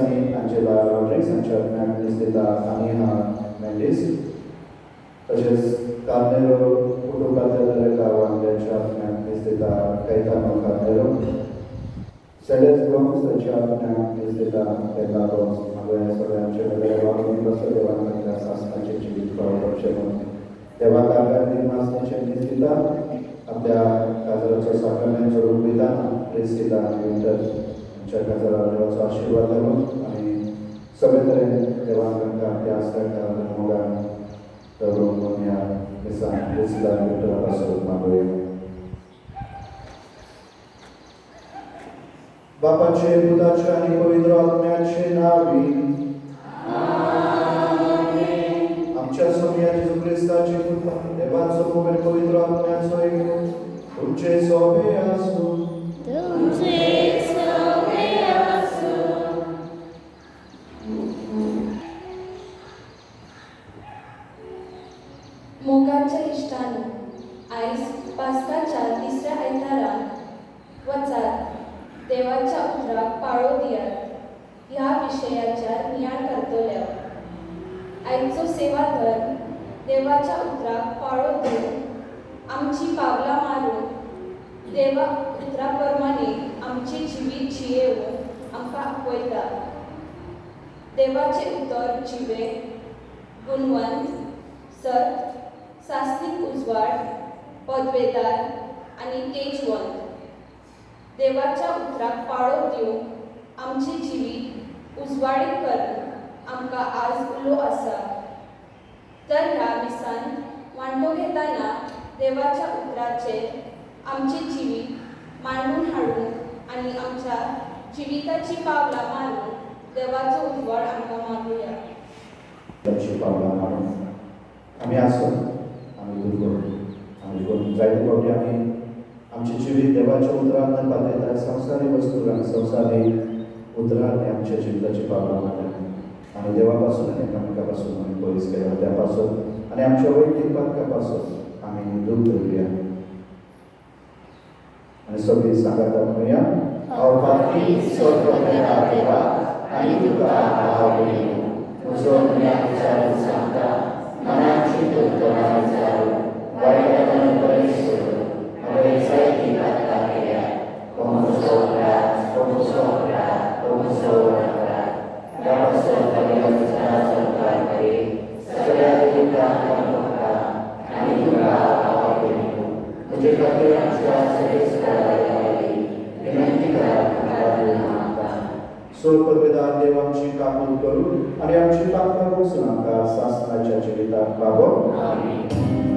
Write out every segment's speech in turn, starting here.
Pisani, Angela Rodriguez, Ancha Ministita Aniha Mendes, तसेच Carneiro कुटुंबातील दरेक वांग्याच्या Ministita Caetano Carnero, Celes Gomes, Ministita Ella Gomes, Magoya Solanche, Levan, Rosso Levan, Asnace, Corruption, Devaka Masnace, Ministita, आपल्या काजराच्या साखरण्याच्या रूपविधान प्रेसिदा winter यांच्या काजराचा आशीर्वाद घेऊन आणि सभेतरे देवांगणका अभ्यास करता धर्मगान तरुण या किसान प्रेसिदा विंटर पासून मागूया. बापाचे पुताचे आणि पवित्र आत्म्याचे नावी आमच्या स्वामी येशू ख्रिस्ताची कृपा देवाचा पवित्र आत्म्याचा ऐकून तुमचे सोबे असो. मोगाच्या इष्टाने आयज पास्काच्या तिसऱ्या आयताराक वचात देवाच्या उतराक पाळो दियात ह्या विशयाचेर नियाळ करतल्या. आयचो सेवा धर्म देवाच्या उतराक पाळो दिवन आमची पावलां मारून देवा उतरा प्रमाणे आमची जिवीत जियेवून आमकां आपयता. देवाचे उतर जिवे गुणवंत सत सास्तिक उजवाड पदवेदार आणि तेजवंत. देवाच्या उतराक पाळो दिवंक आमची जिवीत उजवाडीत करून आमकां आज उलो आसा. तर ह्या मिसान वांटो घेताना देवाच्या उतराचेर आमची जिवीत मांडून हाडून आणि आमच्या जिविताची पावलां मारून देवाचो उजवाड आमकां मागुया. त्याची पावलां मारून आम्ही असो आम्ही दुर्गो आम्ही कोण जायते फावटी आम्ही आमचे जिवीत देवाच्या उतरान पातळटा. संवसारी वस्तू आणि संवसारी उतरांनी आमच्या जिविताची पावलां मारल्या आणि देवापासून आणि एकामेका पासून आम्ही पयस केला. त्यापासून आणि आमच्या वैयक्तिक पातकापासून आम्ही दूर दवरुया आणि सगळी सांगात म्हणूया. अवपाती स्वर्गमेला देवा आणि तुका आवडली तुझो म्या विचारून सांगता मनाची दुर्गमा विचारू वाईटानं बरी सोडून हवे जायती पातका केल्या. कोण सोडला देवापासून पवित्र विचाराचो उद्धार करी सगळ्या दुःखांतल्यान म्हाका आनी तुका आवडली तुजे खातीर आमच्या सगळी सुदारणाची विनंती करात मागता. सोर पदवेदार देव आमची काबूल करून आणि आमची पातकां बसून आमकां सासणाच्या जिविताक पावो. आमीन.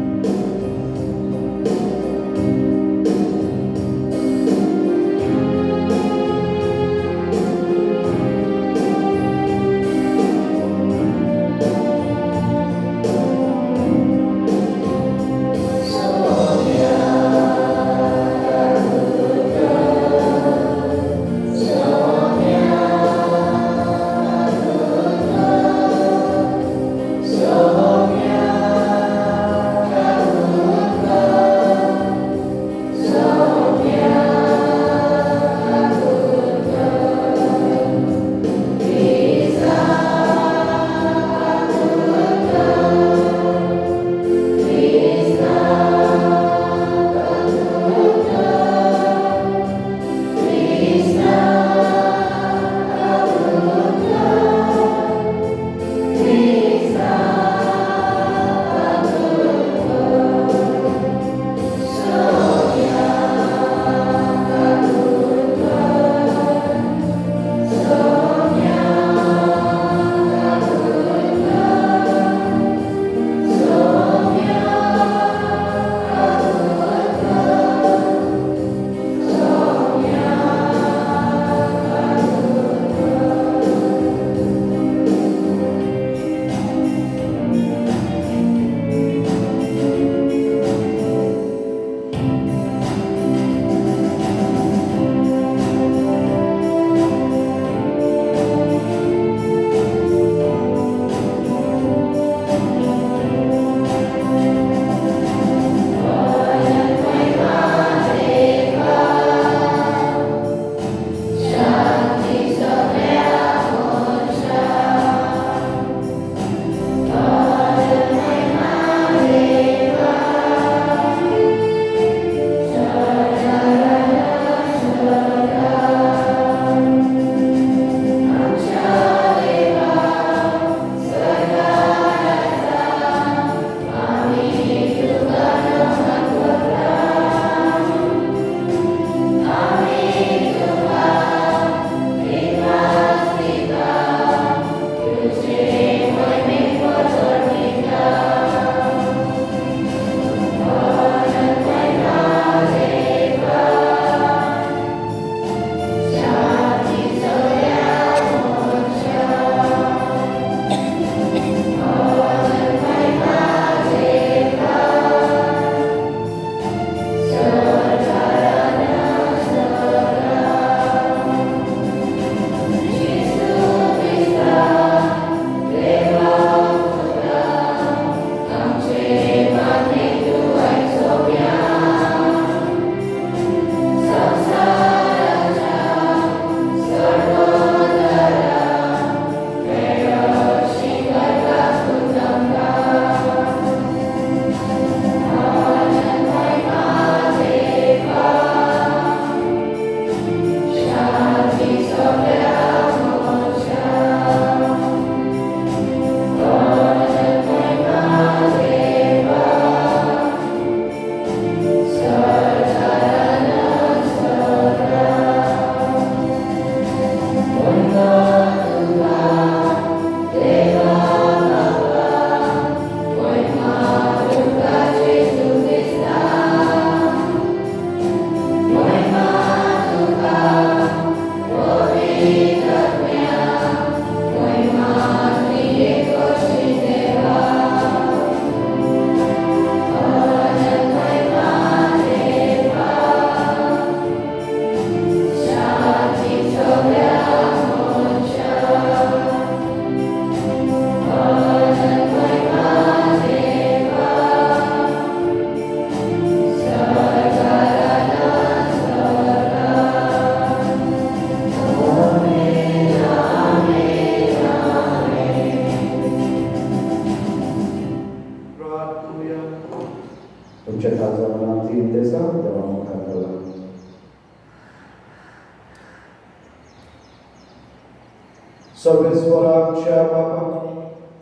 सर्वेश्वराच्या बापा,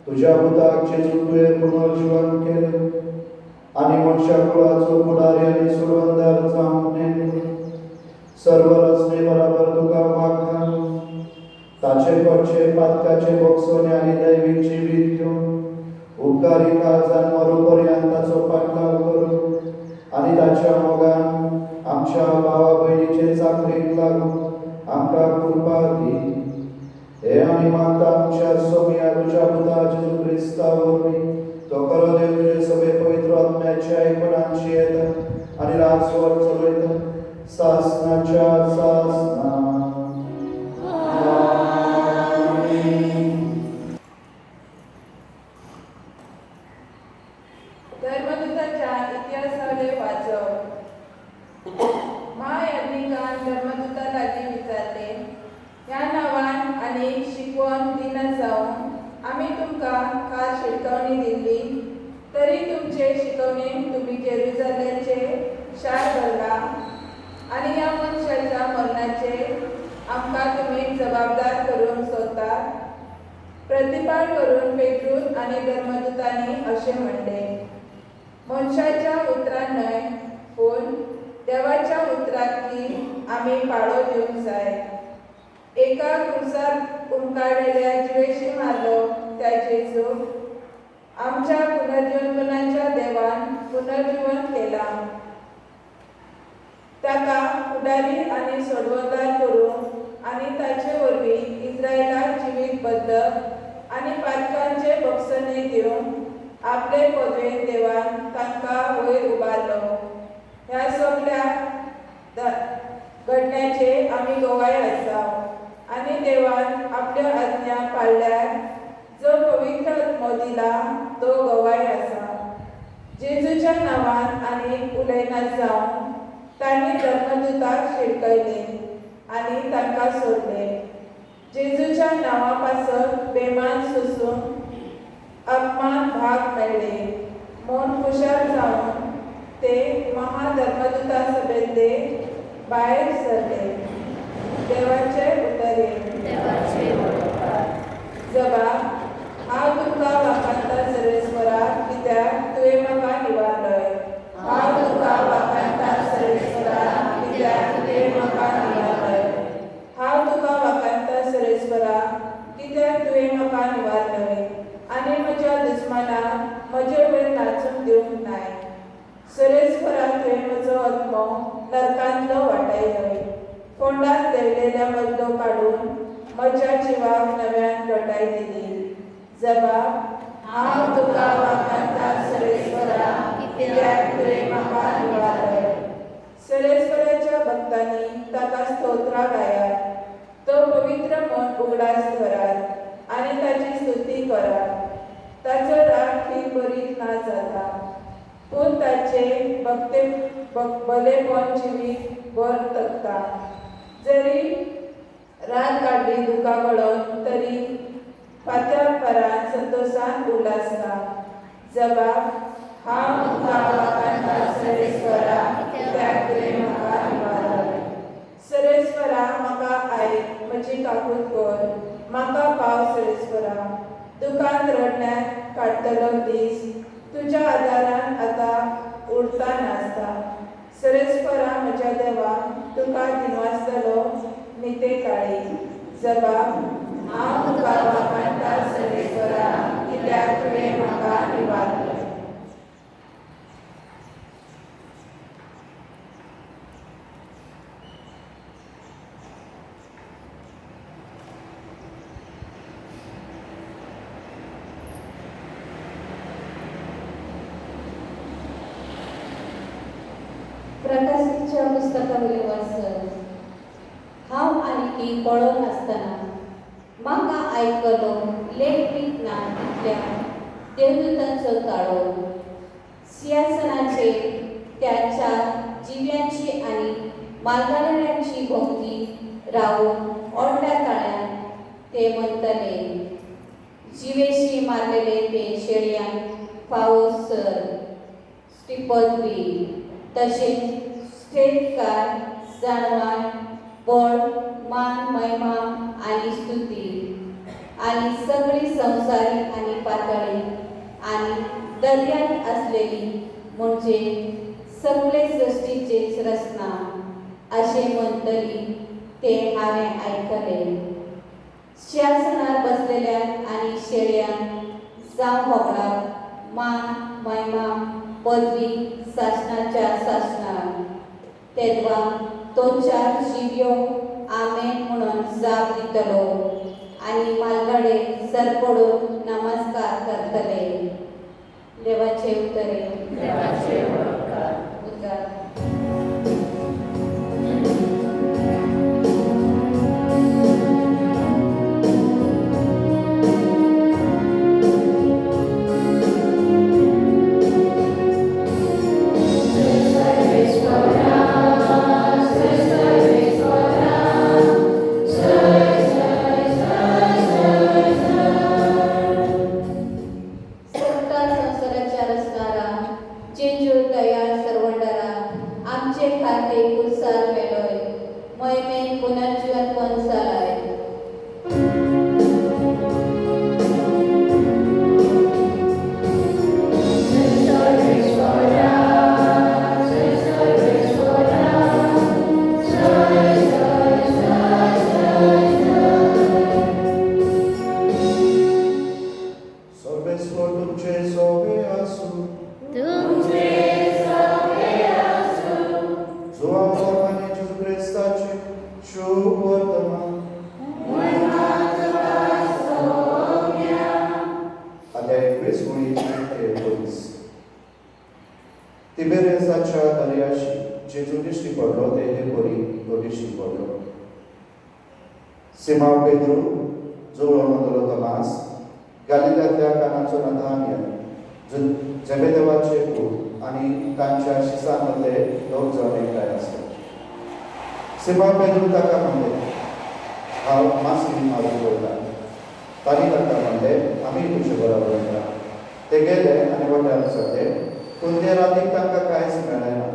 तुझ्या पुताक जेजू तुवें पुनर्जीवन केलें आनी मनशा कुळाचो फुडारी आनी सुरवंदार जावन नेमलो. सर्व रचने बराबर तुका मागता. ताचे कडचे पातकाचे बोगसोने आनी दैवीक जिवीत घेवन उपकारी काळजान मरोपर्यंत ताचो पाटलाव करून आनी ताच्या मोगान आमच्या भावा भयणीचे चाकरेक लागून आमकां कृपा दी. हे आमी मागता आमच्या सोमिया तुझ्या पुता जेजू क्रिस्ता वरवीं. तो खरो देव तुजे सगळे पवित्र आत्म्याच्या आयकणांची येता आनी राजवर चलयता सासनाच्या सासना. धर्मदूताच्या इतिहासाले वाचप. महायाज्ञिकान धर्मदूता लागीं विचारले, ह्या नांवान आनी शिकवण दिना जावन आमी तुमकां खास शिटकावणी दिल्ली, तरी तुमचे शिकवणेन तुमी जेरुसलेमचे शार भरला आनी ह्या मनशाच्या मरणाचे आमकां तुमी जबाबदार करूंक सोदतात. प्रतिपाळ करून पेट्रूस आनी धर्मदूतांनी अशें म्हणलें, मनशाच्या उतरान न्हय पूण देवाच्या उतराकी आमी पाळो दिवंक जाय. एका क्रुसार उमकाडिल्ल्या जिवेशी मारलो त्या जेजूक आमच्या पुनर्जीवनाच्या देवान पुनर्जीवन केला. ताका फुडारी आनी सोडवणदार करूंक आनी ताचे वरवीं इस्रायेलाक जिवीत बदलप आनी पातकांचे बक्षणे दिवंक आपले पदवेन देवान तांकां वयर उबारलो. ह्या सगळ्या घडण्याचे आमी गवाय आसा आनी देवान आपल्यो आज्ञा पाळल्यार जो पवित्र आत्मो दिला तो गवाय आसा. जेजूच्या नांवान आनी उलयना जावन तांणी धर्मदूताक शिडकयले आनी तांकां सोडले. जेजूच्या नांवा पासत बेमान सोसून अपमान भाग मेळ्ळे म्हूण खुशाल जावन ते महाधर्मदूता सभेंतले भायर सरले. देवाचे उतरे. जबाब. हांव तुका वाखाणटा सर्वेस्वरा, कित्याक तुवें म्हाका निवारलय. हांव तुका वाखाणटा सर्वेस्वरा, कित्याक तुवें म्हाका निवारलय. हांव तुका वाखाणटा सर्वेस्वरा, कित्याक तुवें म्हाका निवारलय आनी म्हज्या दुस्मानाक म्हजे वयर नाचूंक दिवंक नाय. सर्वेस्वरा तुवें म्हजो आत्मो नरकांतलो वाटायलय. फोंडांत देंवलेल्या बदलो काडून म्हज्या जिवाक नव्यान घटाय दिली. जबाब. हांव तुका वाखाणटा सर्वेस्वरा, कित्याक तुवें म्हाका निवारलय. सर्वेस्वराच्या भक्तांनी ताका स्तोत्रां गायात. तो पवित्र मन उगडास करात आनी ताची स्तुती करात. ताचो राग खीर बरीत ना जाता पूण ताचे भलेपण जिवीत भर तगता. जरी रात काडली दुका गळोन तरी फात्या परान संतोषान उलासता. जबाब. हांव तुका वाखाणटा सर्वेस्वरा, कित्याक तुवें म्हाका निवारलय. सर्वेस्वरा म्हाका आयक, म्हजी काकूट कर. म्हाका पाव सर्वेस्वरा. दुकान रडण्यात काडटलो दीस तुज्या आदारान आतां उरता नासता. सर्वेस्वरा म्हज्या देवा, तुका दिनवासतलो निते काळी. जबाब. हांव तुका वाखाणटा सर्वेस्वरा, कित्याक तुवें म्हाका निवारलय. प्रकाशितच्या पुस्तकावयलें वाचन. हांव आनीक पळोवन आसतना म्हाका आयकलो लेख ना तितल्या देवदूतांचो ताळो. सिंहासनाचेर त्या चार जिव्यांची आनी मालगाड्यांची भोंवती रावून ओडल्या ताळ्यान ते म्हणटले, जिवेशी मारलेले ते शेळयांक फावो सर पदवी, तशेंच श्रेष्ठकार, जाणवान, बळ, मान, महिमा आनी स्तुती आणि सगळी संसारी आणि पातळी आणि दर्यांत असलेली म्हणजे सगळे सृष्टीचेच रचना असे म्हणतली ते हांवें आयकले. शासनार बसलेल्या आणि शेळ्यां जावं होगळाक मान महिमा पदवी शासनाच्या शासनार तेदवा तो चार शिव्यो आमेन म्हणून जाप दितलो आणि मालगाडे सरपडून नमस्कार करतले. देवाचे उतरे. उद्गार. सत्ता संसाराच्या रचणारा जेजू दया सर्वंडारा आमचे खाते कुलसार मेलोय महिमेन पुनर्जीवन पण जालाय. सर्वेश्वर तुमचे सोबे असू. जोहाने जेजू ख्रिस्ताचे शुभ वर्तमान. अध्याय 21 ओळी 1 ते 19. तिबेरियसाच्या दर्याशी जेजू दिश्टी पडलो ते हे बरी तो दिश्टी पडलो. सिमोन पेद्रू जो म्हणतलो तोमास गलिलातल्या कानाचो नथानियल जेबेदेवाचे पूत आणि तांच्या शिसांमधले 2 जण एकठांय आसले. सिमोन पेद्रू ताका म्हणले हांव मासली मारूंक वयता. तांणी ताका म्हणले आमी तुजे बरोबर वयता. ते गेले आनी वट्यार चडले पूण ते रातीक तांकां कांयच मेळ्ळें ना.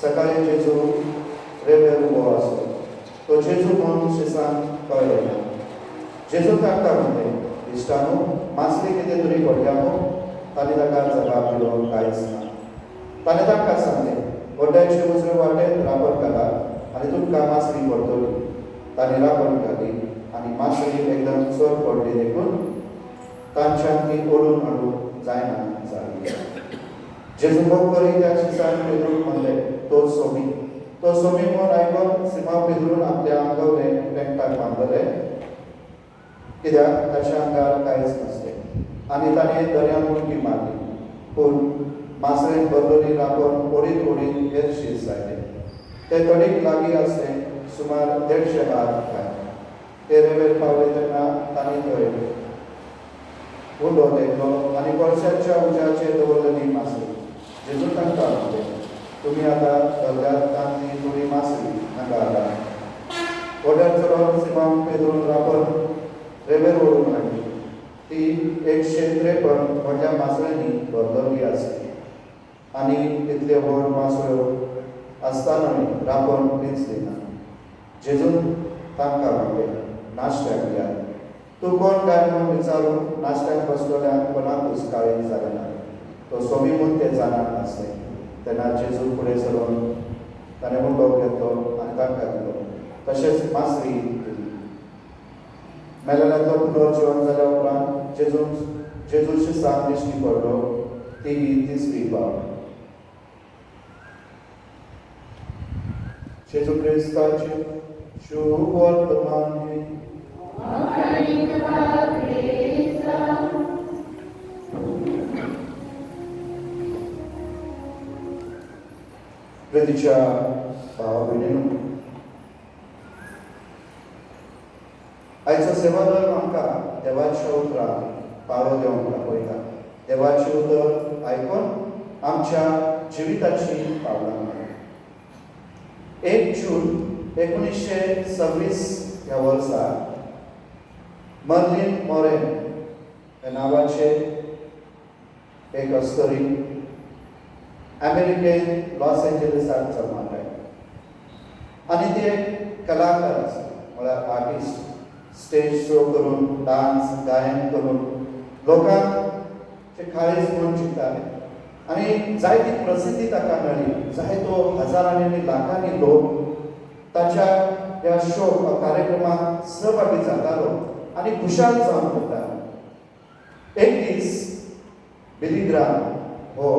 सकाळीं जेजू रेबेर उबो आसलो. तो जेजू म्हणून शिसान कळ्ळें ना. जेजू तांकां म्हणले इश्टानो मासली कितें तरी घडल्या न्हू. तांणी ताका जबाब दिलो कांयच ना. ताणें तांकां सांगलें वड्याचे उजवे वाटेन राबण घाला आनी तुमकां मासली पडटली. तांणी राबण घाली आनी मासली एकदम चड पडली देखून तांच्यान ती ओडून हाडूंक जायना जाली. जेजू मोग करी त्या शिसान पेद्रूक म्हणले तो सोमी. तो सोमी म्हूण आयकून सिमोन पेद्रून आपल्या आंगवले पेंटाक बांदले कित्याक ताच्या आंगार कांयच नासलें आनी ताणें दर्यांत उडकी मारली. पूण मासळेन भरलेली राबण ओडीत ओडीत येरशीर जालें. ते तडीक लागीं आसलें सुमार 150 हात काय. ते रेवेर पावले तेन्ना तांणी थंय उंडो तेकलो आनी कोळशाच्या उज्याचेर दवरलेली मासली. जेजू तांकां म्हणले तुमी आतां दर्यांत तांतली थोडी मासली हांगा हाडा. वड्यार चडोन सिमोन पेद्रून राबण रेवेर ओडून हाडली. ती 153 व्हडल्या मासळींनी भरलेली आसली आनी इतले व्हड मासळ्यो आसतानाय राबण भिजली ना. जेजून तांकां म्हणले नाश्त्याक या. तूं कोण काय म्हूण विचारून नाश्त्याक बसलेल्यांक कोणाकूच काळीज जालें ना. तो सोमी म्हूण ते जाणां नासलें. तेन्ना जेजू फुडें सरून ताणें उंडो घेतलो आनी तांकां दिलो. तशेंच मासळी दिली. मेलेल्यांचो पुनर्जीवन जाल्या उपरांत जेजू शिसान दिश्टी पडलो. ती ही 3री पावण. जेजू क्रिस्ताचे शुभ वर्तमान. प्रितीच्या भावा भयणींनो, आयचो सेवादळ आमकां देवाच्या उतराक पारो दिवंक दाखयता. देवाचें उतर आयकून आमच्या जिविताची पावलां घालता. 1 जून 1926 ह्या वर्सा मर्लिन मोरेन ह्या नांवाचे एक अस्तरी अमेरिकेन लॉस एंजलिसांत जल्माक आयली. आनी ती एक कलाकार आसा म्हळ्यार आर्टिस्ट. स्टेज शो करून डान्स गायन करून लोकांचे काळीज म्हणून शिकताले आणि जायती प्रसिद्धी ताका मेळ्ळी. जायतो हजारांनी आनी लाखांनी लोक ताच्या ह्या शो कार्यक्रमात सहभागी जातालो आणि खुशाल जावन वतालो. एक दीस बिली ग्राम हो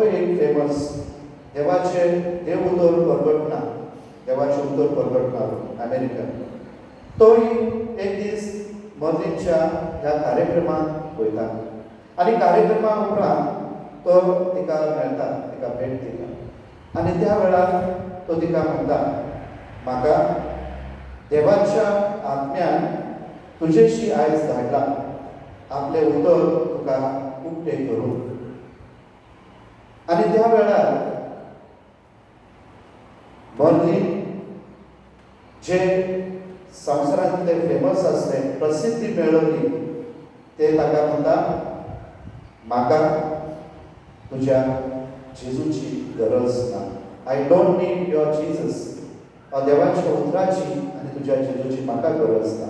एक फेमस देव उदोर परगटना देवाचे उदोर परगटना अमेरिकन. तोय एक दीस मर्लिनच्या ह्या कार्यक्रमात वयता आणि कार्यक्रमा उपरांत तो तिका मेळटा, तिका भेट दिता आणि त्या वेळार तो तिका म्हणटा, म्हाका देवाच्या आत्म्यान तुजेशी आयज धाडला, आपले उदर तुका उक्ते करून. आणि त्या वेळार मर्लिन जे संवसारांतले फेमस असले, प्रसिद्धी मेळवली, ते ताका म्हणटा, म्हाका तुज्या जेजूची गरज ना. I don't need your Jesus. देवाच्या उतराची आनी तुज्या जेजूची म्हाका गरज ना.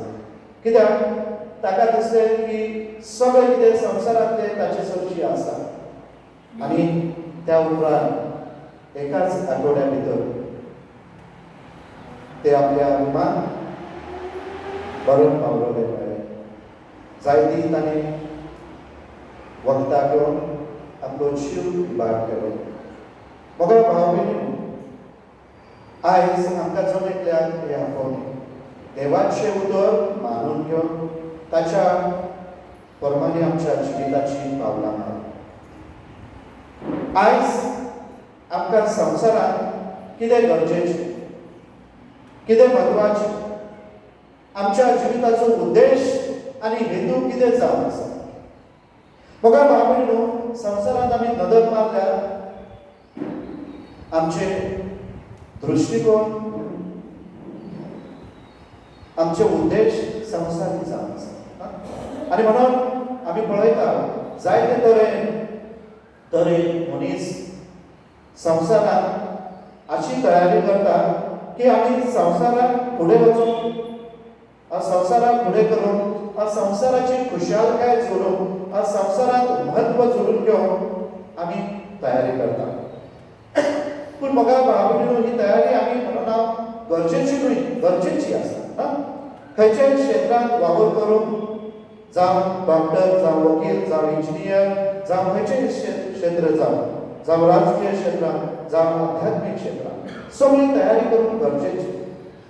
कित्याक ताका दिसलें की सगळें कितें संवसारांतले ताचे चडशी आसा. आनी त्या उपरांत एकाच आठवड्या भितर ते आपल्या विमान बरोवन पावलोले मेळ्ळे. जायती ताणें वखदां घेवन आपलो जीव इबाड केलो. मोगळ भाव भयणीनो, आयज आमकां जमयतल्याक हे आपोवणी देवाचें उदर मानून घेवन ताच्या परमाने आमच्या जिविताची पावलां मारप. आयज आमकां संवसारांत कितें गरजेचें, कितें म्हत्वाचें, आमच्या जिविताचो उद्देश आनी हेतू कितें जावन आसा. मोगा भाव भयणीनो, संवसारांत आमी नदर मारल्यार आमचे दृश्टिकोन, आमचे उद्देश संवसारी जावन आसा. आनी म्हणून आमी पळयता जायते तरेन मनीस संवसारांत अशी तयारी करता की आमी संवसाराक फुडें वचून, संवसाराक फुडें करून, संवसाराची खुशालकाय जोडून, संवसारांत म्हत्व जोडून घेवन आमी तयारी करता. पूण म्हाका भाव भयणीनो, ही तयारी आमी म्हणना गरजेची न्हय, गरजेची आसा. खंयच्याय क्षेत्रांत वावर करून, जावं डॉक्टर, जावं वकील, जावं इंजिनियर, जावं खंयचेय क्षेत्र, जावं राजकीय क्षेत्रांत, जावं आध्यात्मीक क्षेत्रांत, सगळी तयारी करून गरजेची.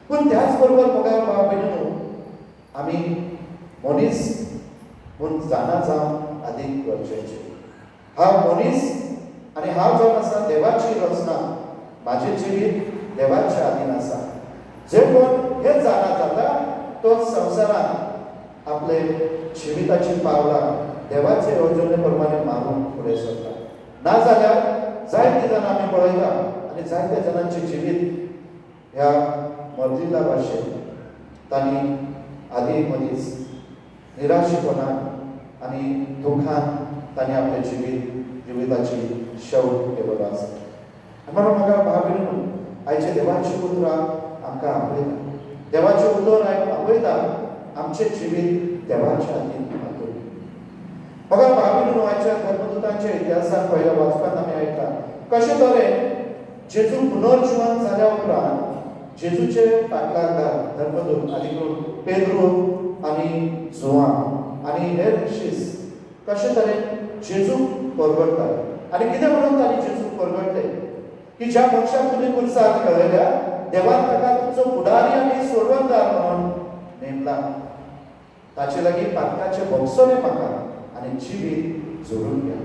पूण त्याच बरोबर म्हाका भाव भयणीनो, आमी मनीस म्हूण जाणा जावन अदीक गरजेचे. हांव मनीस आनी हांव जावन आसा देवाची रचना. म्हाजें जिवीत देवाच्या अधीन आसा. जे कोण हे जाणा जाता तो संवसारांत आपले जिविताची पावलां देवाचे येवजणे प्रमाणे मारून फुडें सरता. नाजाल्यार जायते जाण आमी पळयता आनी जायत्या जाणांचें जिवीत ह्या मर्लिना भाशेन तांणी आदी मदींच निराशेपणान आनी दुखान तांणी आपलें जिविताची शेवट केलेलो आसा. म्हणून म्हाका भाव भयणीनो, आयचे देवाची उतरां आमकां आपयता. देवाचें उतर आपयता आमचें जिवीत देवाच्या हातीन हातून. म्हाका भाव भयणीनो, आयच्या धर्मदुतांच्या इतिहासान पयल्या वाचपांत आमी आयकता कशे तरेन जेजू पुनर्जीवन जाल्या उपरांत जेजूचे पाटलांकार धर्मदूत आदी करून पेद्रू आनी जोआन आनी हेर शिस कशे तरेन जेजूक परगटतात. आनी कितें म्हणून तांणी जेजूक परगटले की ज्या मनशाक तुमी कुर्सार खेळयल्या, देवान ताका तुमचो फुडारी आनी सोडवणदार म्हणून नेमला. ताचे लागीं पातकाचे भोगसोले म्हाका आनी जिवीत जोडून घ्या.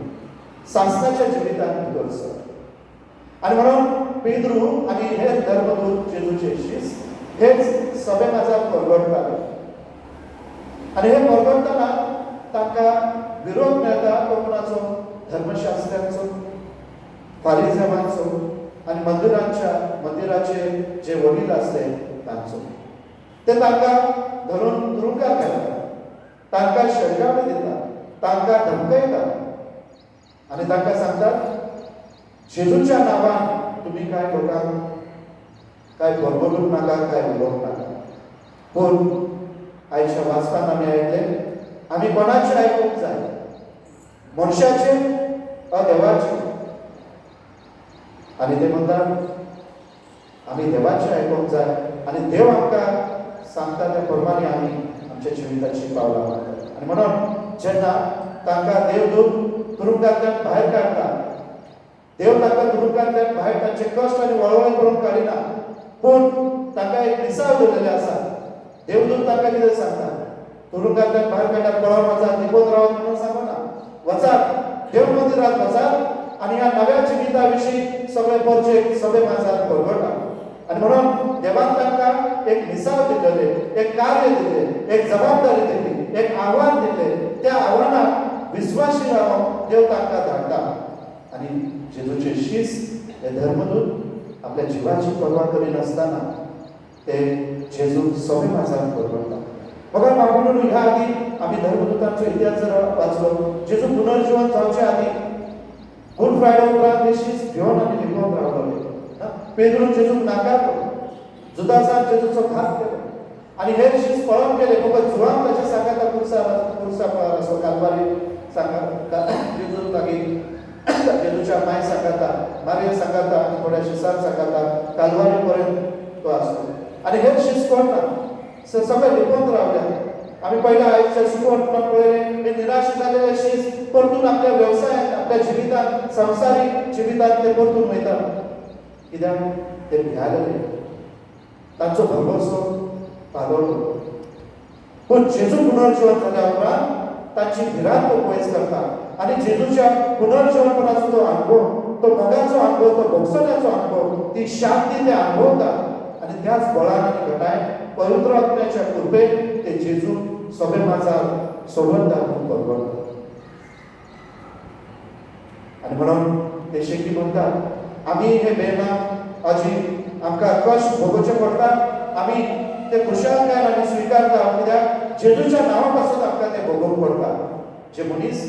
सांसणाच्या जिवितांत भितर सर. आनी म्हणून पेद्रू आनी हेर धर्मदूत जेजूचे शिस हेच सभे माझा परगटताले. आनी हे परगटतना तांकां विरोध मेळटा कोंकणाचो, धर्मशास्त्रांचो, फारिझेवांचो आनी मंदिराचे जे वडील आसले तांचो. ते तांकां धरून तुरुंगात घालतात, तांकां शेळकावणी दितात, तांकां धमकयतात आनी तांकां सांगतात जेजूच्या नांवान तुमी कांय लोकांक कांय बरबडूंक नाका, कांय उलोवंक नाका. पूण आयच्या वाचताना आम्ही ऐकले, आम्ही कोणाचे ऐकूक जाय, मनशाचे देवाचे. आणि ते म्हणतात आम्ही देवाचे ऐकूक जाय आणि देव आमकां सांगता त्या प्रमाणे आम्ही आमच्या जिविताची पावलां मारतात. आणि म्हणून जेन्ना तांकां देवदूत तुरुंगांतल्यान भायर काडटा, देव तांकां तुरुंगांतल्यान भायर तांचे कश्ट आनी वळवळ करून काडिना, पूण तांकां एक विसाव दिलेले आसा. देवदूत तांकां कितें सांगता, तुरुंगांतल्यान भायर काडटा पळोवन वचात, निपत रावत म्हणून सांगना, वचात देव मंदिरांत वचात आनी ह्या नव्या जिविता विशीं सगळे परचे सगळे माझात परगटा. आणि म्हणून देवान तांकां एक विसाव दिलेले, एक कार्य दिले, एक जबाबदारी दिली, एक आव्हान दिले. त्या आव्हानाक विश्वासी रावून देव तांकां धाडटा. आणि जेजूचे शिस्त हे धर्मदूत आपल्या जिवाची पर्वा करिनासतना ते जेजू सगळे माझात परगटा. बघा म्हणून ह्या आधी आम्ही धर्मदूतांचो इतिहास जर वाचलो, जेजू पुनर्जीवन जावचे आधी गुड फ्रायडे उपरांत ते शिस्त घेवन आनी लिपोवन रावले. पेद्रू जेजूक नाकारलो, जुदासान जेजूचो घात केलो आणि हे शिस्त पळोवन गेले. फकत जुवान ताचे सांगाता पुरसा कालवारी सांगा जेजू लागीं जेजूच्या माय सांगाता, मारिया सांगाता आणि थोड्या शिसान सांगाता कालवारी पर्यंत तो आसलो. आणि हे शिस्त कोणता सगळे लिपोवन रावले. आम्ही पहिल्या आयुष्यात शिकवण पळयले, हे निराश झालेले शिस्त परतून आपल्या व्यवसायात, आपल्या जिवितांत, संसारीक जिवितांत ते परतून वयतात. कित्याक ते भियालेले, तांचो भरवसो पागळलो. पूण जेजू पुनर्जीवन जाल्या उपरांत तांची भिरांत तो पयस करता आनी जेजूच्या पुनर्जीवनपणाचो तो अनुभव, तो मोगाचो अनुभव, तो भोगसण्याचो अनुभव, ती शांती ते अनुभवता. आणि त्याच बळान आनी घटाय पवित्र आत्म्याच्या कृपेन ते जेजू सगळे माझार सोबत दाखवून परगडता. आणि म्हणून ते शेकी म्हणतात, आम्ही हे बेना अजी आमकां कश्ट भोगोवचे पडटा, आम्ही ते खुशालकायेन आमी स्विकारता. कित्याक जेजूच्या नांवा पासून आमकां ते भोगोवंक पडटा. जे मनीस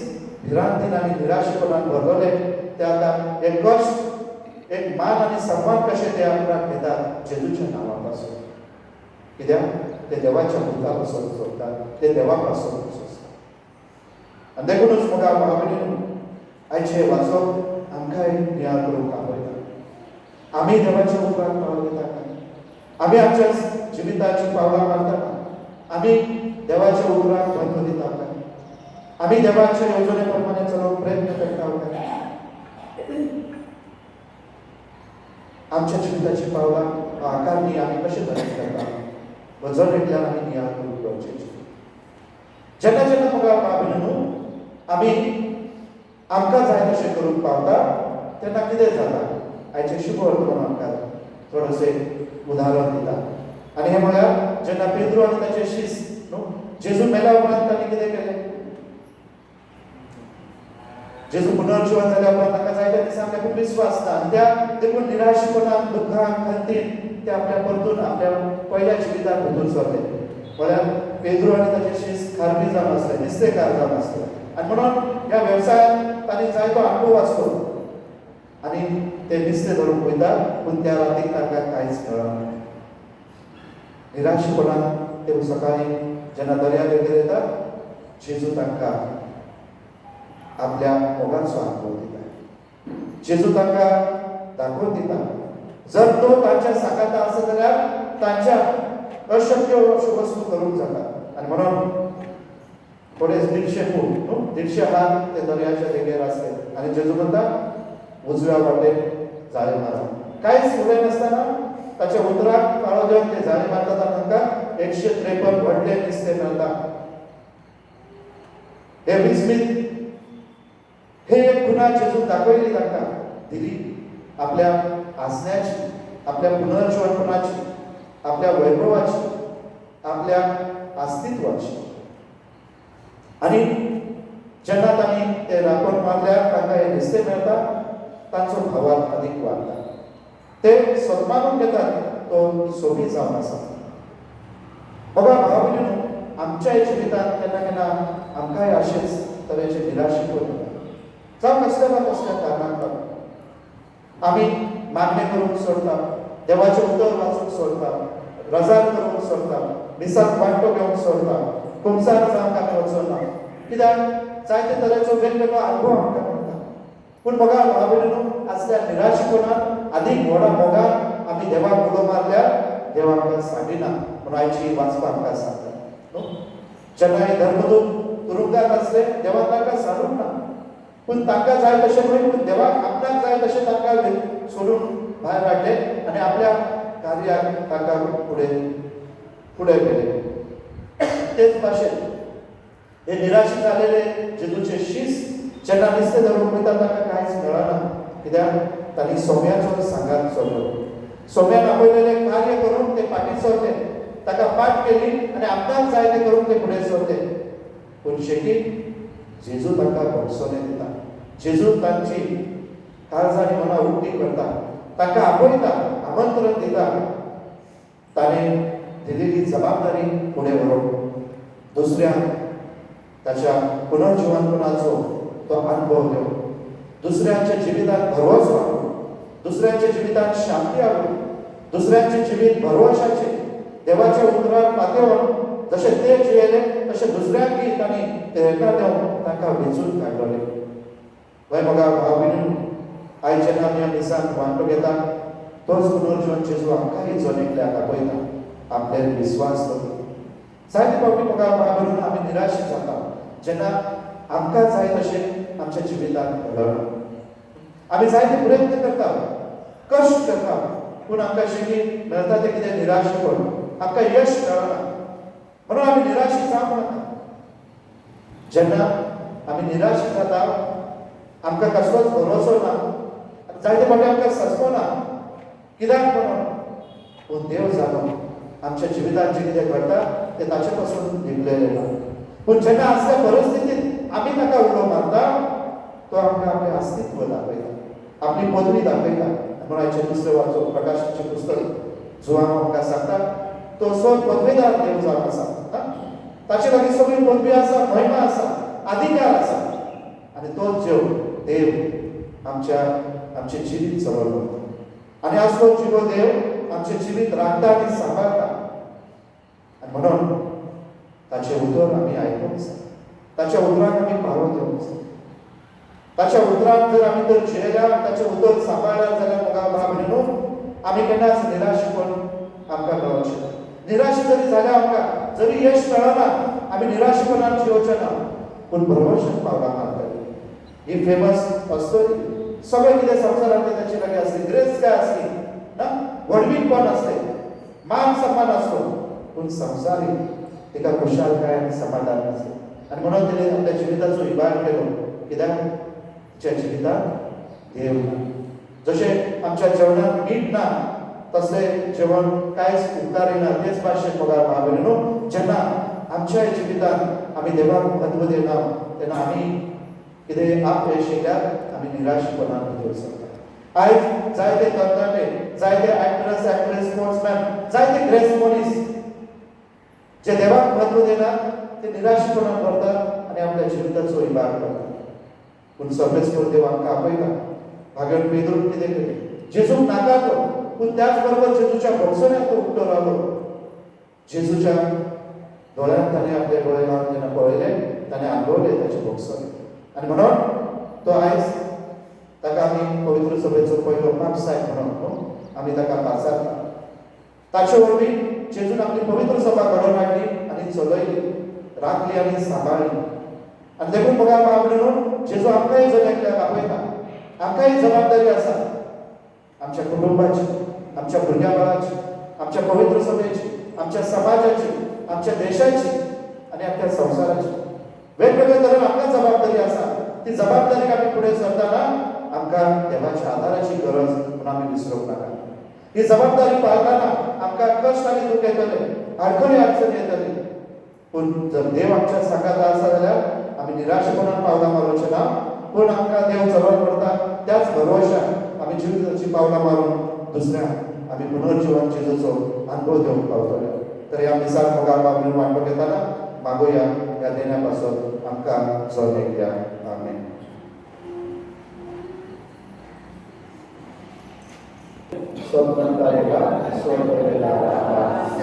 भिरांतीन आनी निराशेपणान भरलेले ते आतां एक कश्ट, एक मान आनी सन्मान कशे ते आपणाक घेतात जेजूच्या नांवा पासून. कित्याक ते देवाच्या मुखा पासून सोडतात, ते देवा पासून सोंसतात. आनी देखूनच म्हाका भाव भयणीनो, आयचे वाचप आमकांय नियाळ करूंक आपयता. आमी देवाच्या उपरांत पावल घेता काय? आमी आमच्या जिविताची पावलां मारता काय? आमी देवाच्या उपरांत धर्म दिता काय? आमी देवाच्या येवजणे प्रमाणे चलोवंक प्रयत्न करता काय? आमच्या जिविताची पावलां आकारणी आमी कशें धरून करता? वजन एकल्यान आमी नियाळ करूंक गरजेचें. जेन्ना जेन्ना म्हाका भाव भयणीनो आमी आमकां जाय तशें करूंक पावता तेन्ना कितें जाता? आयचे शुभ वर्तमान आमकां थोडेशें उदाहरण दिता. आनी हें म्हळ्यार जेन्ना पेद्रू आनी ताचे शिस्त जेजू मेल्या उपरांत तांणी कितें केलें? जेजू पुनर्जीवन जाल्या उपरांत तांकां जाय त्या दिसा आपल्या खूब विस्वास आसता आनी त्या देखून निराशेपणान, दुख्खान, खंतीन ते आपल्या परतून आपल्या पयल्या जिवितांत भितर सरले. म्हळ्यार पेद्रू आनी ताचे शिस्त खारपी जावन आसले, निस्तेकार जावन आसले. आनी म्हणून ह्या वेवसायांत तांणी जायतो अनुभव आसलो आनी ते निस्तें धरून वयता, पूण त्या रातीक तांकां कांयच मेळना. निराशेपणान ते सकाळीं जेन्ना दर्या देगेर येतात, जेजू तांकां आपल्या मोगाचो अनुभव दिता. जेजू तांकां दाखोवन दिता, जर तो तांच्या सांगाता आसा जाल्यार तांच्या अशक्य अश्यो वस्तू करूंक जाता. आनी म्हणून थोडे 150 फूट 150 हात ते दर्याच्या देगेर आसले आनी जेजू म्हणटा उजव्या वाटेन जाळे मारा. कांयच उरलें नासतना ताच्या उतराक काळो देवन ते जाळे मारतात आनी तांकां 153 व्हडले नुस्तें मेळटा. हे विस्मीत हे एक खुणा जेजून दाखयली, तांकां दिली आपल्या आसण्याची, आपल्या पुनर्जीवनपणाची, आपल्या वैभवाची, आपल्या अस्तित्वाची. आनी जेन्ना तांणी ते राखण मारल्यार तांकां हे नुस्तें मेळटा, तांचो भावार्थ अदीक वाडटा. ते सन्मानून घेतात, तो सोबी जावन आसा. बघा भाव भयणीनो, आमच्याय जिवितांत केन्ना केन्ना आमकांय अशेंच तरेचे निराशेपण येता. जावं कसल्या ना कसल्या कारणांक आमी मागणी करूंक सोडटा, देवाचें उतर वाचूंक सोडटा, रजा करूंक सोडता मिसाक वांटो घेवंक सोडता कुमसार जावंक आमी वचना कित्याक जायते तरेचो वेगवेगळो अनुभव आमकां मेळटा पूण बघा भाव भयणीनो असल्या निराशीपणान आनीक व्हडा मोगान आमी देवाक उलो मारल्यार देव आमकां सांडिना म्हणून आयची वाचपाक आमकां सांगता न्हू जेन्ना हे धर्मदूत तुरुंगात असले देवान तांकां सांडूंक ना पूण तांकां जाय तशें न्हय पूण देवाक आपणाक जाय तशें तांकां सोडून भायर हाडले आनी आपल्या कार्याक तांकां फुडें केले तेच भाशेन हे निराशी जालेले जेजूचे शिस जेन्ना नुस्तें धरून वयता तांकां कांयच मेळना कित्याक तांणी सोम्याचो सांगात सोडलो सोम्यान आपयलेले कार्य करून ते फाटीं सरले ताका पाट केली आनी आपणाक जाय तें करून ते फुडें सरले पूण शेवटी जेजू तांकां भोगसोने दिता जेजू तांची काळजां मनां उक्ती करता तांकां आपयता आमंत्रण दिता ताणें दिलेली जबाबदारी फुडें व्हरोवप दुसऱ्यांक ताच्या पुनर्जिवनपणाचो तो अनुभव घेवप दुसऱ्यांच्या जिवितांत भरवसो हाडून दुसऱ्यांच्या जिवितांत शांती हाडून दुसऱ्यांचे जिवीत भरवशाचे देवाच्या उतरार पातळून जशे ते जियेले तशे दुसऱ्यांकय तांणी प्रेरणा दिवन तांकां वेंचून काडलेले वय म्हाका भाव भयणीनो आयज जेन्ना आमी ह्या दिसांत वांटो घेता तोच पुनर्जीवन जेजू आमकांय जनेकल्याक आपयता आपल्यार विस्वास दवरून जायते फावटी म्हाका भाव भयणीनो आमी निराश जाता जेन्ना आमकां जाय तशें आमच्या जिवितांत घडना आमी जायते प्रयत्न करता कश्ट करता पूण आमकां शेवटी मेळटा तें कितें निराशेपण आमकां यश मेळना म्हणून आमी निराशी जावंक नाका जेन्ना आमी निराशी जाता आमकां कसलोच भरोसो ना जायते फावटी आमकां सजपना कित्याक म्हणून पूण देव जाणो आमच्या जिवितांत जें कितें घडटा तें ताचे पासून निगलेलें ना पूण जेन्ना असल्या परिस्थितींत आमी ताका उलो मारता तो आमकां आपलें अस्तित्व दाखयता आपली पदवी दाखयता म्हणून आयचे दुसरें वाचो प्रकाशाचें पुस्तक जो आमकां सांगता तो सर पदवीदार देव जावन आसा ताचे लागीं सगळी पदवी आसा महिमा आसा अधिकार आसा आनी तो देव आमचें जिवीत चलवलो आनी आज तो जिवो देव आमचें जिवीत राखता आनी सांबाळटा आनी म्हणून ताचें उतर आमी आयकूंक जाय ताच्या उतराक आमी पावो दिवंक जाय ताच्या उतराक जर आमी तर जियेल्या ताचें उतर सांबाळ्ळां जाल्यार म्हाका भाव भयणीनो आमी केन्नाच निराशीपण आमकां मेळोचें ना निराशी जरी जाल्यार आमकां जरी यश मेळना आमी निराशीपणान जियोचें ना पूण भरवशान पावलां मारतलीं ही फेमस असतली सगळें कितें संवसारांत ताचे लागीं आसली ग्रेस काय आसली ना व्हडवीकपण आसलें मान सन्मान आसलो पूण संवसारी तिका खुशालकाय आनी समाधान नासलें आनी म्हणून तिणें आपल्या जिविताचो इबाड केलो कित्याक तिच्या जिवितांत देव ना जशें आमच्या जेवणांत मीठ ना तसलें जेवण कांयच उपकारिना तेच भाशेन म्हाका भाव भयणीनो जेन्ना आमच्या जिवितांत आमी देवाक म्हत्व दिना तेन्ना आमी कितें अपयश येयल्यार आमी निराशीपणान भितर सरता आयज जायते तरणाटे जायते एक्ट्रेस स्पोर्ट्समॅन जायते ग्रेस मनीस जे देवाक म्हत्व दिना ते निराशीपणान भरतात आनी आपल्या जिविताचो इबाड करतात पूण सर्वेस्वर देव आमकां आपयता भागण पेदरून कितें केलें जेजूक नाकारलो पूण त्याच बरोबर जेजूच्या भोगसण्याक तो उक्तो रावलो जेजूच्या दोळ्यांत ताणें आपले दोळे लावन जेन्ना पळयले ताणें आंगवले ताचे भोगसणे आनी म्हणून तो आयज ताका आमी पवित्र सभेचो पयलो पापसाय म्हणून आमी ताका पाचारता ताचे वरवीं जेजून आपली पवित्र सभा घडोवन हाडली आनी चलयली राखली आनी सांबाळली आनी देखून बघा भाव भयणीनो जेजू आमकांय जगल्याक आपयता आमकांय जबाबदारी आसा आमच्या कुटुंबाची आमच्या भुरग्यां बाळाची आमच्या पवित्र सभेची आमच्या समाजाची आमच्या देशाची आनी आमच्या संवसाराची वेगवेगळ्या तरेन आमकां जबाबदारी आसा ती जबाबदारी आमी फुडें सरतना आमकां देवाच्या आदाराची गरज म्हणून आमी विसरूंक नाका ही जबाबदारी पाळतना आमकां कश्ट आनी दूख येतले आडखळी अडचण येतली पूण जर देव आमच्या सांगात आसा जाल्यार आमी निराशपणान पावलां मारूचें ना पूण आमकां देव चलत करता त्याच भरवशान आमी जिविताची पावलां मारून दुसऱ्यांक आमी पुनर्जीवन जेजूचो अनुभव दिवंक पावतले तर ह्या दिसाक म्हाका बाबलीन वांटो घेताना मागोया ह्या देण्या पासून आमकां जोर दिया आमेन स्वतंत्रता स्वतंत्रता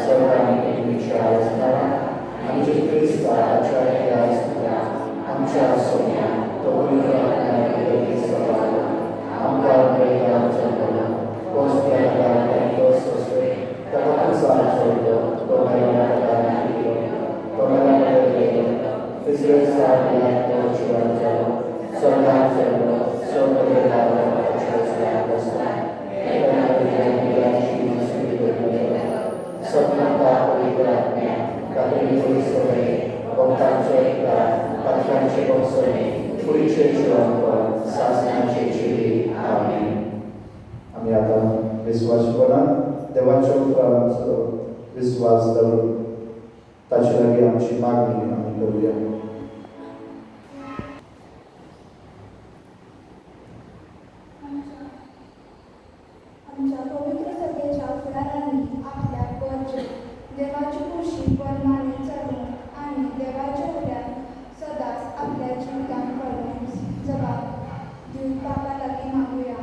सर्वांनी शाळा आमचे ख्रिस्ताच्या आमच्या सोन्या तो आमच्या आम्ही आता विश्वासपणात देवाच्या उतरावर विश्वास धरून ताची लागी आमची मागणी आम्ही करूया. आमच्या पवित्र सभेच्या फुडाऱ्यांनी आपल्या वरची देवाची खुशी परमाने चढून आणि देवाच्या उड्यात सदाच आपल्या जीवितान पडून जबाब देऊन बाबा लागी मागूया.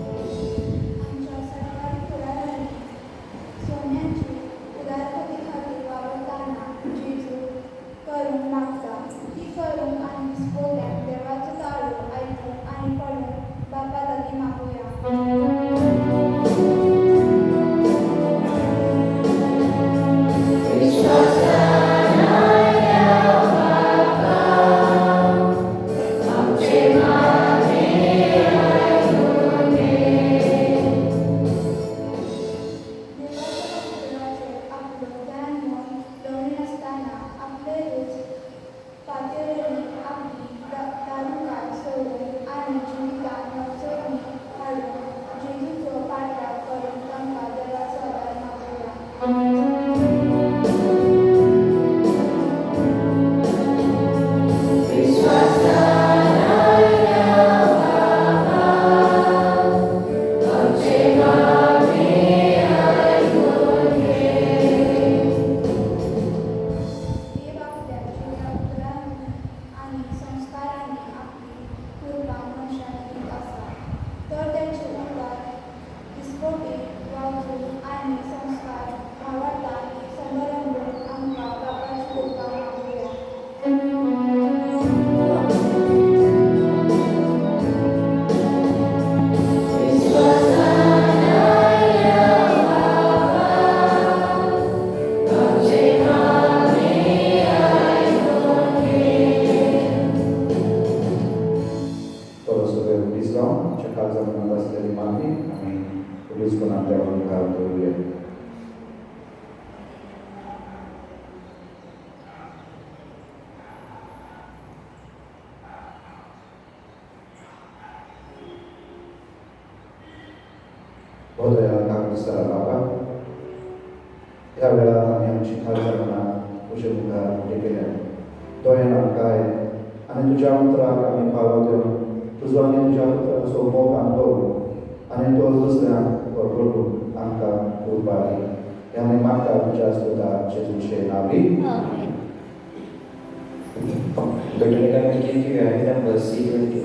आमच्या सरकारी फुडाऱ्यांनी सोन्याची उदारगतीखाली वावरताना जेजू करून मागता ती करून आणि विस्फोटक देवाचं ताळू ऐकून आणि पडून बापा लागी मागूया. बाबा ह्या वेळा आम्ही आमची खालसापणा तुझे मुखार केल्या दोन काय आणि तुझ्या उतराक आम्ही पावलो देऊन तुझो आनी तुझ्या उतराचो मोग अनुभव आणि तो दुसऱ्यांक करून आमकां उरपाक हे आमी मागता तुझ्या सुद्दां जेजूचे नावी. Dominica Mikiki number C20.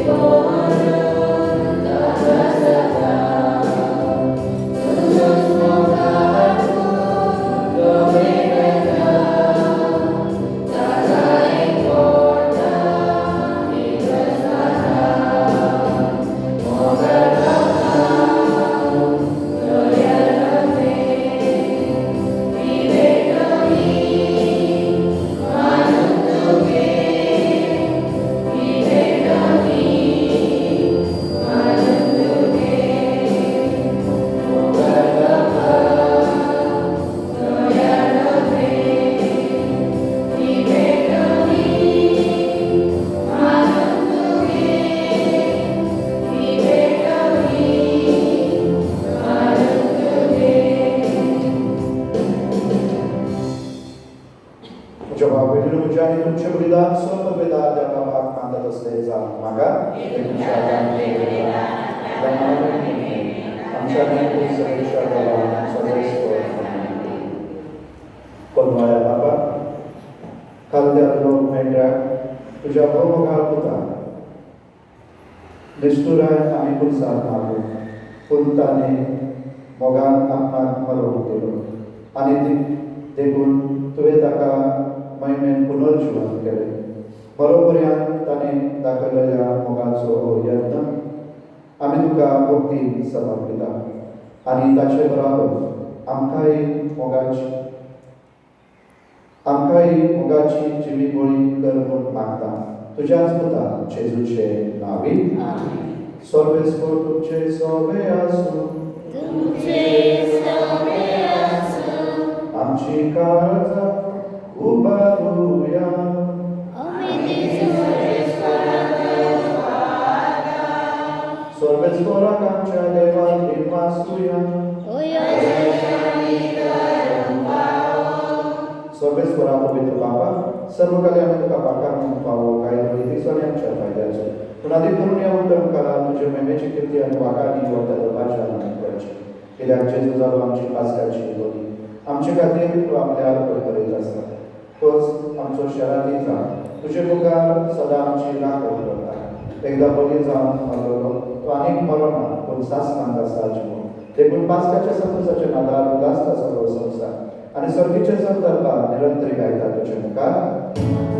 Oh उदान स्वपदवेदार त्या बाबाक मानत असले जाऊन मागा आमच्या कोणवाया बाबा खालत्या लोक मेंढ्याक तुझ्या भोवघाल होता निष्ठुराय आम्ही पुरसाद मागू पूण ताणे मोगान आपणाक मरोवून केलो आनी ती देखून तुवें ताका महिमेन पुनर्जीवन केलें बरोबऱ्यान ताणें दाखयलेल्या मोगाचो हो यत्न आमी तुका भक्तीन समर्पिता आनी ताचे बराबर आमकांय मोगाची जिवी बळी कर म्हूण मागता तुज्याच पुता जेजूचे नांवी सर्वेस्वर तुमचे सोबे आसूं आमची काळजा उबारूया सर्वेस्वराक आमच्या देवाक विश्वासूया सर्वेस्वरा पवित्र बाबा सर्व कल्याण तुका पाकार म्हणून पावो काय रीतीसोन आमच्या फायद्याचे पूण आदी करून या उत्तम काळात तुजे मेमेची कीर्ती आनी वाकानी वता दबाच्या नांव करची कित्याक जेजू जालो आमची पासकाची बली आमचे खातीर तूं आपल्याक करीत आसा तोच आमचो शराधी जावन तुजे मुखार सदां आमची राखण करता एकदां बली जावन मरलो तो आनीक मरोना पूण सासणांत आसा जिवो देखून पासकाच्या संतोशाचे नादार उलासता सगळो संवसार आनी सर्तीचे संदर्भात निरंतरी गायता तुजे मुखार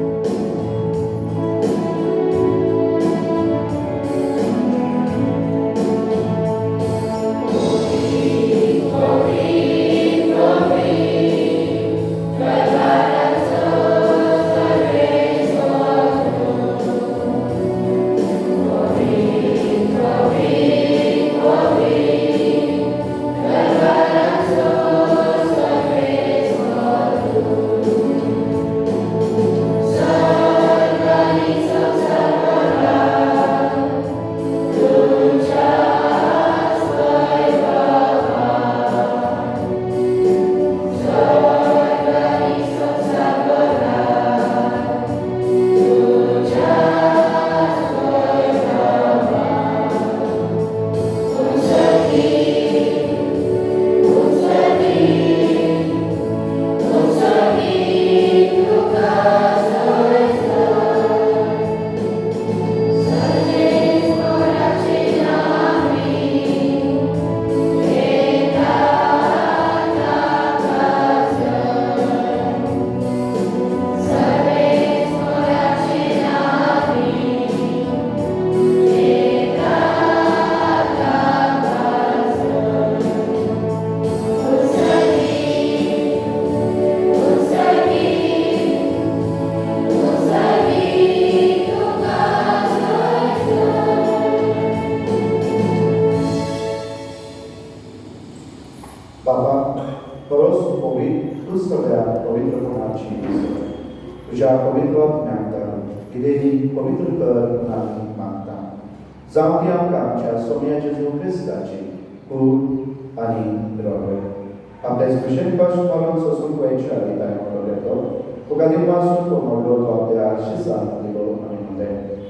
तुझ्या पवित्र ज्ञानतान कितेंय पवित्र कर आमी मागता जावं ती आमकां आमच्या सोम्या जेजू क्रिस्ताची खूब आनी रगय आपल्या स्पेशल कश्ट मरण सोसून पळयच्या दिताय मोडो येतो तुका दिवपासून तो मोडलो तो आपल्या शिसान दिलो आनी म्हणलें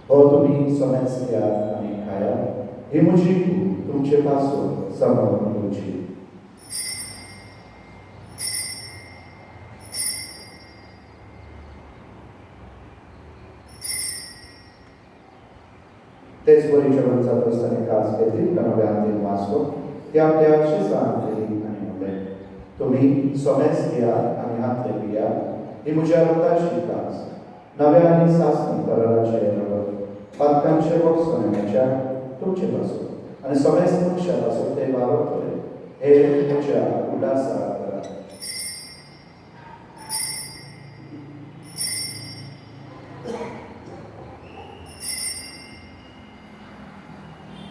हो तुमी सोमेच घेयात आनी खायात ही म्हजी कूड तुमचे पासून सांबाळून घेवची तेच परिचरण जात असताना खास घेतली नव्या अंतिम वाचलो ते आपल्या शिसान दिली आनी म्हणलें तुमी सोमेच घेयात आनी हातले पियात ही म्हज्या रक्ताची कास नव्या आनी सासणी कराराचे रगत पातकांचे वखसण्याच्या तुमचे पासून आनी सोमेच मनशा पासून ते वावरतले हे म्हज्या उडासा करा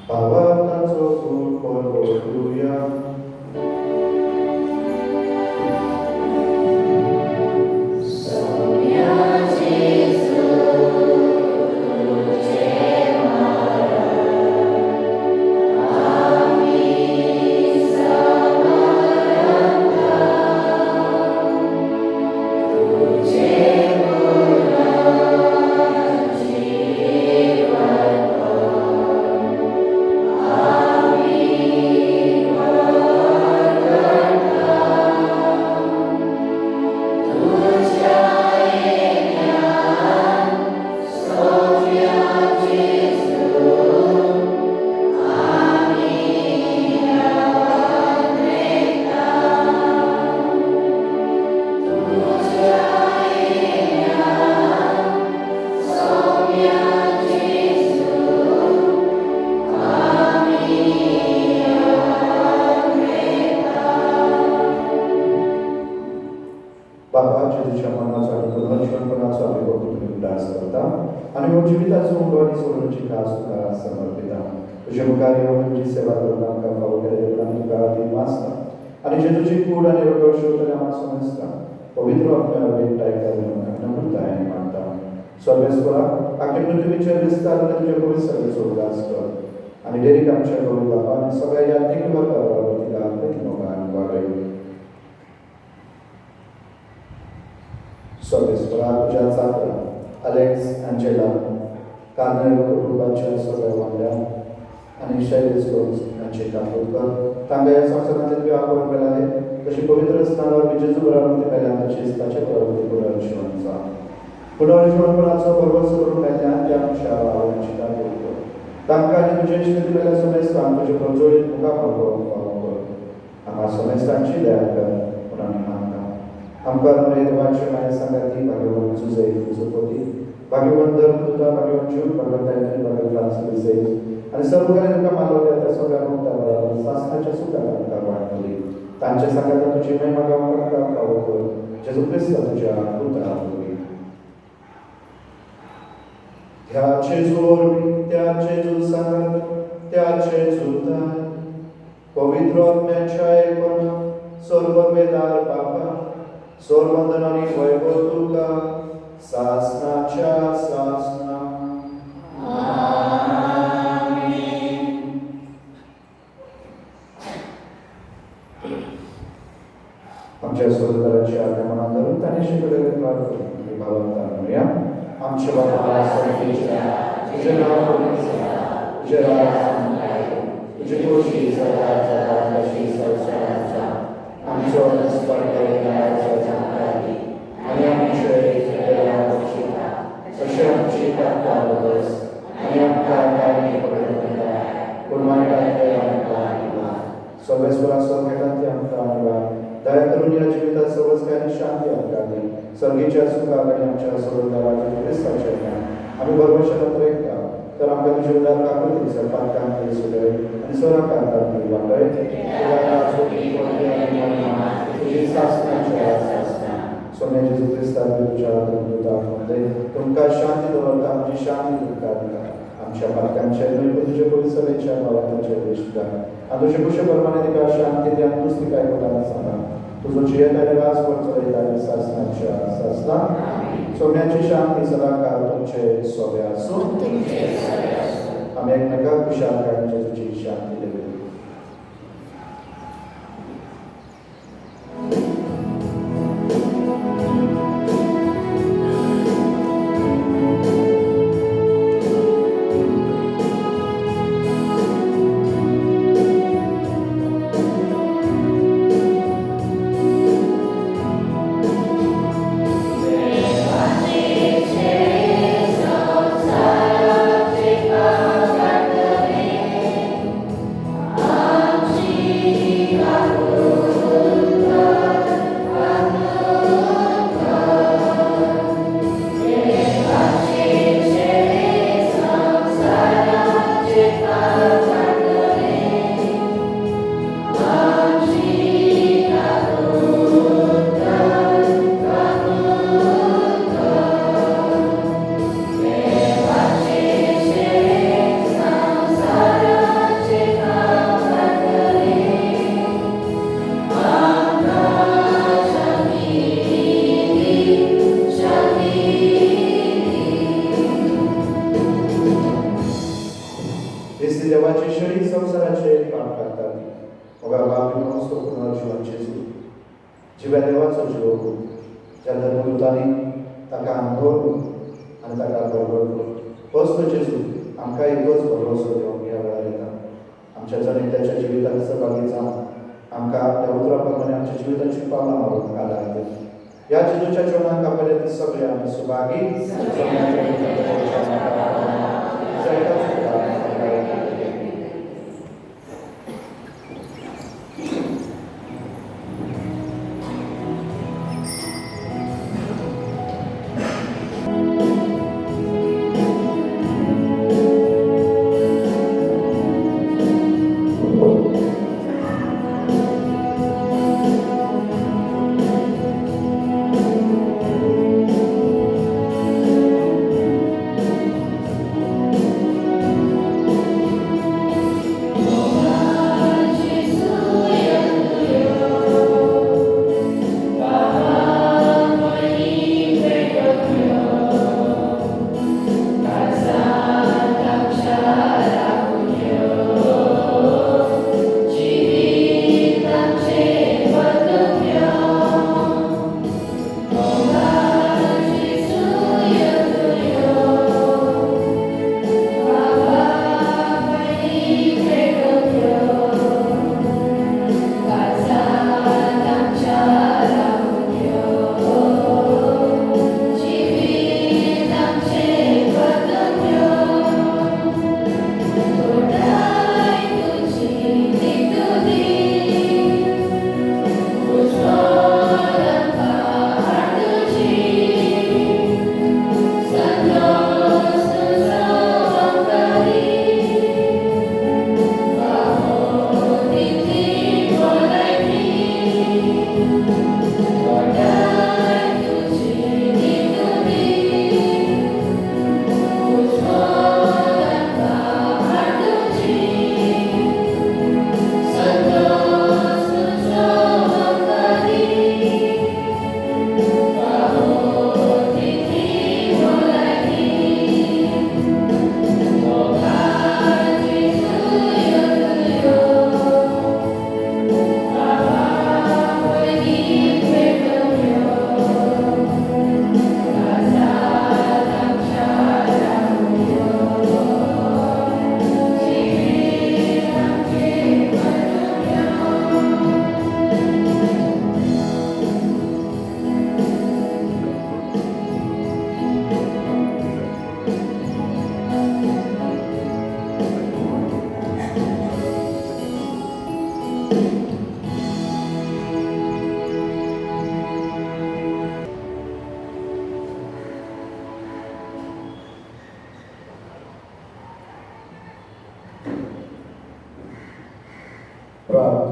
Pavataco sul Hallelujah. Tuce झुंडो आणि सोडूनची खास तुका समर्पिता तुझे मुखार येऊन तुझी सेवा करून आमकां फावो केले आमी तुका हातीन वाचता आनी जेजूची कूड आनी रगत शिवतले आम्हा समजता पवित्र आत्म्यावर भेटताय नम्रताय आनी मानता सर्वेस्वरा आखी पृथ्वीचेर विस्तार आनी तुजे पवित्र सगळे उल्हास कर आनी डेरीक आमच्या गौरी बाबा आनी सगळ्या यात्रिक वर्गावर तिका आपले मोगान वाडय सर्वेस्वरा तुझ्या चाकरा अलेक्स एंजेला कार्नेल कुटुंबाच्या सगळ्या वांगड्या आणि शैलेश यांचे कामोदकर तांब्या संस्थानांतले तुवें आपण केला आहे तशी पवित्र स्थानावर विजेचो बराबरी केल्या तशीच ताचे बराबरी पुनर्जीवनचा पुनर्जीवनपणाचो भरवस करून मेल्ल्यान त्या आमच्या आवडीची दाखयतो तांकां आनी तुजे इश्ट दिलेल्या समेस्तांक तुजे प्रज्वलीत मुखार पावोवंक फावो कर आमकां समेस्तांची दया कर म्हणून आमी मागता आमकां नवे देवाचे माये सांगाती भाग्यवान जुजय जुजोपती भाग्यवान धर्मदूता भाग्यवान जीव भगवंतायनी भगवंत फ्रांसिस आणि सर्व काही तुका मानवल्या त्या सगळ्या मुक्तावर शासनाच्या सुखात आमकां वाढवली तांच्या सांगाता तुजी महिमा गावपाक फावो कर जेजू ख्रिस्त तुज्या पुत्राक त्याचे जोड त्याचे जुसार त्याचे जुतार पवित्र आत्म्याच्या एकूण सर्व वेदार बापा सर्ववंदन आणि वैभव तुका सासनाच्या सासना आमच्या स्वर्गराज्य आगमनात धरून त्याने शिकवलेले प्रार्थना भावना आमच्या बाबा सर्वेच्या तुझे नाव तुझे राज तुझे कृषी सदाची संसाराचा आमच्या आणि आमचे तसे आमची बस आणि सर्वेश्वरा स्वर्गांती आमकां दया करून या जीवितात सर्वच काही शांती आमकां दी सर्गीच्या सुखाक आनी आमच्या सर्व क्रिस्ताच्या आमी बरोबर रेखता तर आमकां तुजे उदार काकुती सर्पांकांत सुदय आनी सोराकांतांत वाटय तुजी सासनाच्या सोन्या जेजू क्रिस्तान तुझ्या दूतामध्ये तुमकां शांती दवरता आमची शांती तुमकां दिता आमच्या पालकांच्या तुझे पवित्रतेच्या भावांचे दिसता आनी तुजे कुशे प्रमाणे तिका शांती दी आनी तूंच तिका आयकताना सांगा तुजो जियेत आनी रास चलयता आनी सासनाच्या सासना सोन्याची शांती सदांकाळ तुमचे सोबे आसूं आमी एकमेकांक खुशालकाय जेजूची शांती देऊ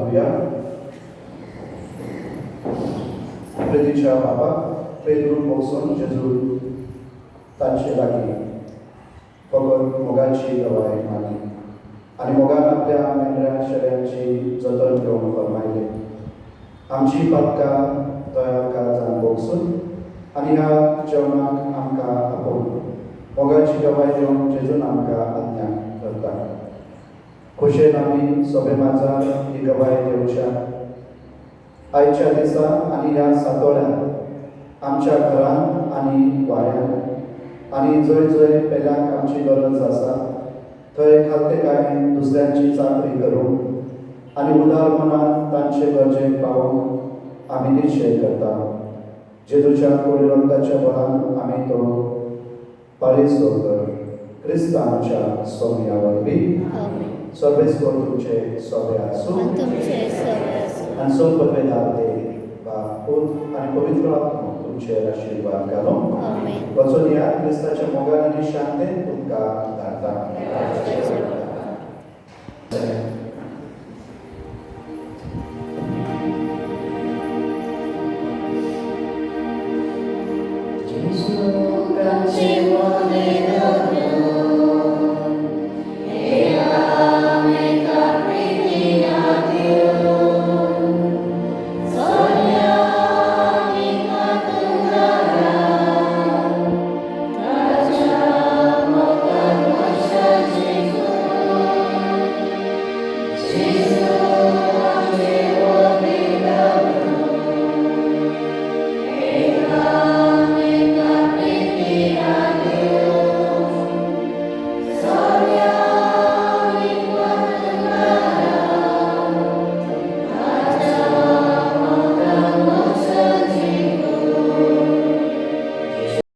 मागूया. प्रितीच्या बाबा पेद्रू बोक्सन जेजू तांचे लागीं फकत मोगाची गवाय मागली आनी मोगान आपल्या मेंढऱ्या शेळ्यांची जतन घेवन फरमायले. आमची पातकां तयार जावन बोगसून आनी ह्या जेवणाक आमकां आपोवन मोगाची गवाय दिवन जेजून आमकां आज्ञा करता. खोशेन आमी सोबे माजार ही गवाय दिवच्या. आयच्या दिसा आनी ह्या सातोळ्यात आमच्या घरांत आनी वाड्यांत आनी जंय जंय पेल्याक आमची गरज आसा थंय खालतेकाय दुसऱ्यांची चाकरी करून आनी उदार मनान तांचे गरजेक पावोवंक आमी निश्चय करता. जेजूच्या कोडी रक्ताच्या बळान आमी तो पारीस दवरता. क्रिस्त आमच्या सोम्या वरवीं सर्वेस्वर तुमचे सोबे आसूं आनी सोम पदवेदार देव पूत आनी पवित्र आत्मा तुमचेर आशिर्वाद घालून वचून ह्या क्रिस्ताच्या मोगान आनी शांतेन तुमकां धाडटा.